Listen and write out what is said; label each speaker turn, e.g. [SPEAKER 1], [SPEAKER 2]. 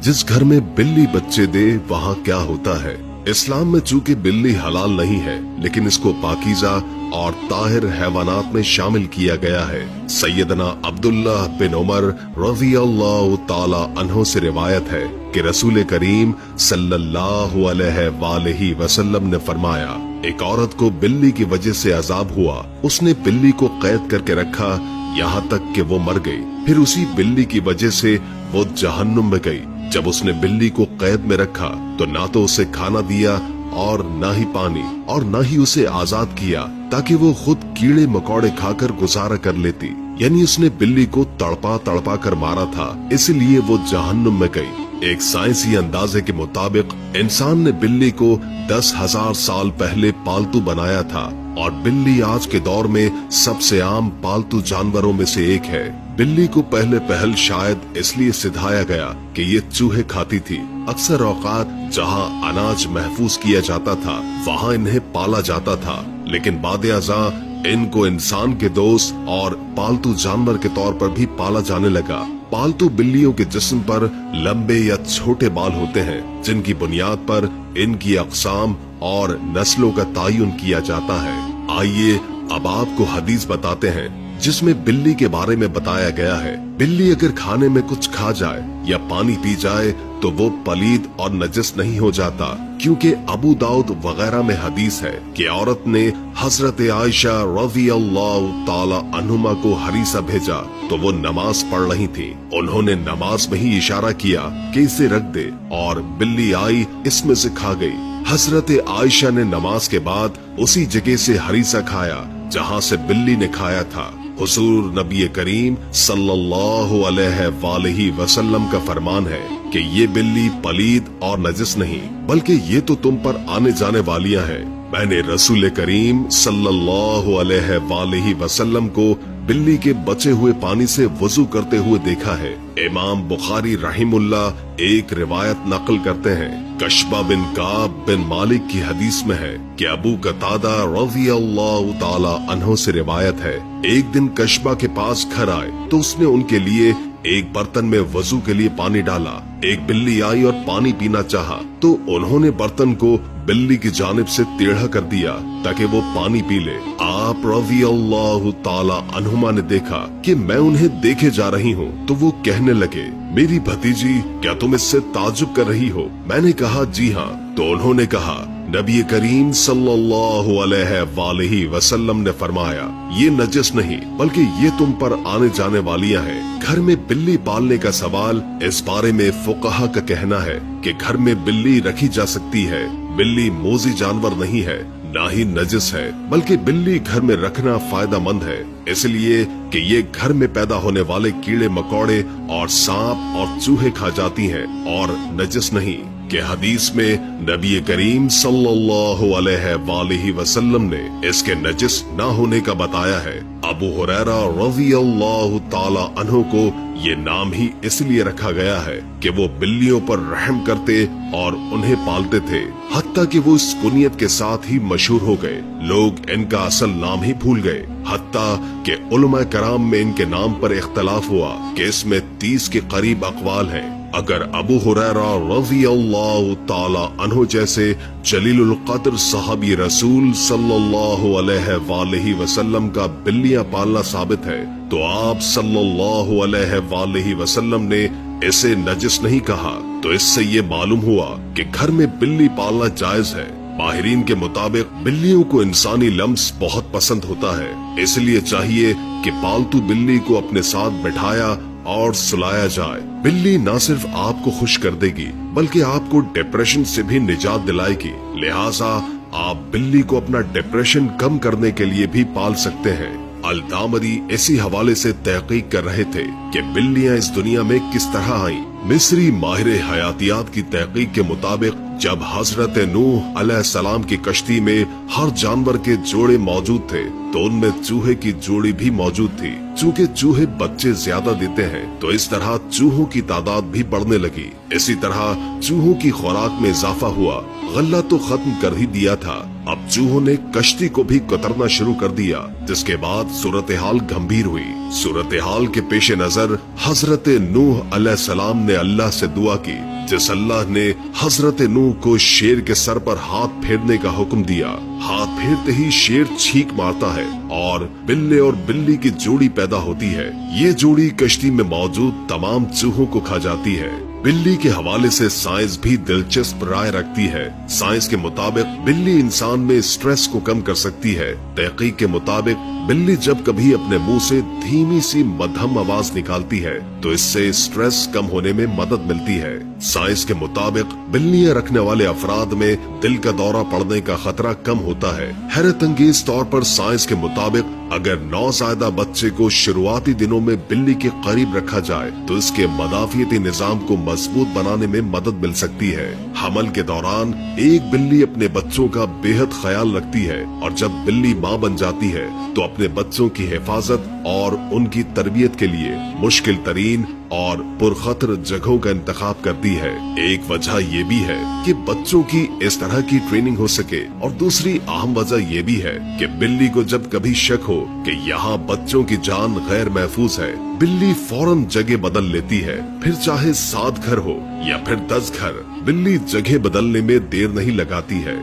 [SPEAKER 1] जिस घर में बिल्ली बच्चे दे वहाँ क्या होता है। इस्लाम में चूंकि बिल्ली हलाल नहीं है, लेकिन इसको पाकीज़ा और ताहिर हैवानात में शामिल किया गया है। सैयदना अब्दुल्ला बिन उमर रज़ियल्लाहु ताला अन्हु से रिवायत है कि रसूल करीम सल्लल्लाहु अलैहि वसल्लम ने फरमाया, एक औरत को बिल्ली की वजह से अजाब हुआ। उसने बिल्ली को कैद करके रखा यहाँ तक कि वो मर गई। फिर उसी बिल्ली की वजह से वो जहन्नुम में गई। जब उसने बिल्ली को कैद में रखा तो ना तो उसे खाना दिया और ना ही पानी, और ना ही उसे आजाद किया ताकि वो खुद कीड़े मकोड़े खाकर गुजारा कर लेती। यानी उसने बिल्ली को तड़पा तड़पा कर मारा था, इसलिए वो जहन्नुम में गई। एक साइंसी अंदाजे के मुताबिक इंसान ने बिल्ली को 10,000 साल पहले पालतू बनाया था, और बिल्ली आज के दौर में सबसे आम पालतू जानवरों में से एक है। बिल्ली को पहल शायद इसलिए सिधाया गया कि ये चूहे खाती थी। अक्सर औकात जहाँ अनाज महफूज किया जाता था वहाँ इन्हें पाला जाता था, लेकिन बाद-ए-अज़ा इनको इंसान के दोस्त और पालतू जानवर के तौर पर भी पाला जाने लगा। पालतू बिल्लियों के जिस्म पर लंबे या छोटे बाल होते हैं, जिनकी बुनियाद पर इनकी अक़साम और नस्लों का तयन किया जाता है। आइए अब आपको हदीस बताते हैं जिसमें बिल्ली के बारे में बताया गया है। बिल्ली अगर खाने में कुछ खा जाए या पानी पी जाए तो वो पलीद और नजस नहीं हो जाता, क्योंकि अबू दाऊद वगैरह में हदीस है कि औरत ने हजरत आयशा रज़ियल्लाहु ताला अन्हुमा को हरीसा भेजा तो वो नमाज पढ़ रही थी। उन्होंने नमाज में ही इशारा किया कि इसे रख दे, और बिल्ली आई इसमें से खा गई। हजरत आयशा ने नमाज के बाद उसी जगह से हरीसा खाया जहाँ से बिल्ली ने खाया था। हुजूर नबी करीम सल्लल्लाहु अलैहि वसल्लम का फरमान है कि ये बिल्ली पलीद और नजस नहीं, बल्कि ये तो तुम पर आने जाने वालियां हैं। मैंने रसूल करीम सल्लल्लाहु अलैहि वसल्लम को बिल्ली के बचे हुए पानी से वजू करते हुए देखा है। इमाम बुखारी रहीमुल्लाह एक रिवायत नकल करते हैं। कशबा बिन काब बिन मालिक की हदीस में है कि अबू कतादा रज़ियल्लाहु ताला अन्हु से रिवायत है, एक दिन कशबा के पास घर आए तो उसने उनके लिए एक बर्तन में वजू के लिए पानी डाला। एक बिल्ली आई और पानी पीना चाहा तो उन्होंने बर्तन को बिल्ली की जानिब से टेढ़ा कर दिया ताकि वो पानी पी ले। आप रज़ियल्लाहु ताला अन्हुमा ने देखा कि मैं उन्हें देखे जा रही हूँ तो वो कहने लगे, मेरी भतीजी क्या तुम इससे ताज्जुब कर रही हो? मैंने कहा जी हाँ। तो उन्होंने कहा, नबी करीम सल्लल्लाहु अलैहि वसल्लम ने फरमाया, ये नजस नहीं बल्कि ये तुम पर आने जाने वालियां हैं। घर में बिल्ली पालने का सवाल, इस बारे में फुक़हा का कहना है कि घर में बिल्ली रखी जा सकती है। बिल्ली मोजी जानवर नहीं है, ना ही नजस है, बल्कि बिल्ली घर में रखना फायदा मंद है, इसलिए कि ये घर में पैदा होने वाले कीड़े मकोड़े और सांप और चूहे खा जाती हैं, और नजस नहीं। कि हदीस में नबी करीम सल्लल्लाहु अलैहि वसल्लम ने इसके नजस ना होने का बताया है। अबू हुरैरा रज़ियल्लाहु ताला अन्हु को ये नाम ही इसलिए रखा गया है कि वो बिल्लियों पर रहम करते और उन्हें पालते थे, हत्ता कि वो इस कुनियत के साथ ही मशहूर हो गए। लोग इनका असल नाम ही भूल गए, हत्ता कि उलमा कराम में इनके नाम पर इख्तलाफ हुआ कि इसमें 30 के करीब अक़वाल हैं। अगर अबू हुरैरा रज़ियल्लाहु ताला अन्हु जैसे जलीलुल क़द्र सहाबी रसूल सल्लल्लाहु अलैहि वसल्लम का बिल्लियां पालना साबित है, तो आप सल्लल्लाहु अलैहि वसल्लम ने इसे नजस नहीं कहा। तो इससे ये मालूम हुआ कि घर में बिल्ली पालना जायज है। माहिरीन के मुताबिक बिल्लियों को इंसानी लम्स बहुत पसंद होता है, इसलिए चाहिए कि पालतू बिल्ली को अपने साथ बैठाया और सुलाया जाए। बिल्ली न सिर्फ आपको खुश कर देगी बल्कि आपको डिप्रेशन से भी निजात दिलाएगी। लिहाजा आप बिल्ली को अपना डिप्रेशन कम करने के लिए भी पाल सकते हैं। अल-दामरी इसी हवाले से तहकीक कर रहे थे कि बिल्लियां इस दुनिया में किस तरह आईं। मिस्री माहिर हयातियात की तहकीक के मुताबिक जब हजरत नूह अलैहिस्सलाम की कश्ती में हर जानवर के जोड़े मौजूद थे तो उनमें चूहे की जोड़ी भी मौजूद थी। चूंकि चूहे बच्चे ज्यादा देते हैं तो इस तरह चूहों की तादाद भी बढ़ने लगी। इसी तरह चूहों की खुराक में इजाफा हुआ। गल्ला तो खत्म कर ही दिया था, अब चूहों ने कश्ती को भी कतरना शुरू कर दिया, जिसके बाद सूरत हाल गंभीर हुई। सूरत हाल के पेश नजर हजरत नूह अलैहिस्सलाम ने अल्लाह से दुआ की। जिस अल्लाह ने हजरत नूह को शेर के सर पर हाथ फेरने का हुक्म दिया, हाथ फेरते ही शेर छींक मारता है और बिल्ले और बिल्ली की जोड़ी पैदा होती है। ये जोड़ी कश्ती में मौजूद तमाम चूहों को खा जाती है। बिल्ली के हवाले से साइंस भी दिलचस्प राय रखती है। साइंस के मुताबिक बिल्ली इंसान में स्ट्रेस को कम कर सकती है। तहकीक के मुताबिक बिल्ली जब कभी अपने मुंह से धीमी सी मध्यम आवाज निकालती है तो इससे स्ट्रेस कम होने में मदद मिलती है। साइंस के मुताबिक बिल्लियां रखने वाले अफराद में दिल का दौरा पड़ने का खतरा कम होता है। हैरत अंगेज तौर पर साइंस के मुताबिक अगर नौज़ायदा बच्चे को शुरुआती दिनों में बिल्ली के करीब रखा जाए तो इसके मदाफियती निजाम को मजबूत बनाने में मदद मिल सकती है। हमल के दौरान एक बिल्ली अपने बच्चों का बेहद ख्याल रखती है और जब बिल्ली माँ बन जाती है तो अपने बच्चों की हिफाजत और उनकी तरबियत के लिए मुश्किल तरीन और पुरखतर जगहों का इंतखाब करती है। एक वजह ये भी है कि बच्चों की इस तरह की ट्रेनिंग हो सके और दूसरी अहम वजह ये भी है कि बिल्ली को जब कभी शक हो कि यहाँ बच्चों की जान गैर महफूज है, बिल्ली फौरन जगह बदल लेती है। फिर चाहे 7 घर हो या फिर 10 घर, बिल्ली जगह बदलने में देर नहीं लगाती है।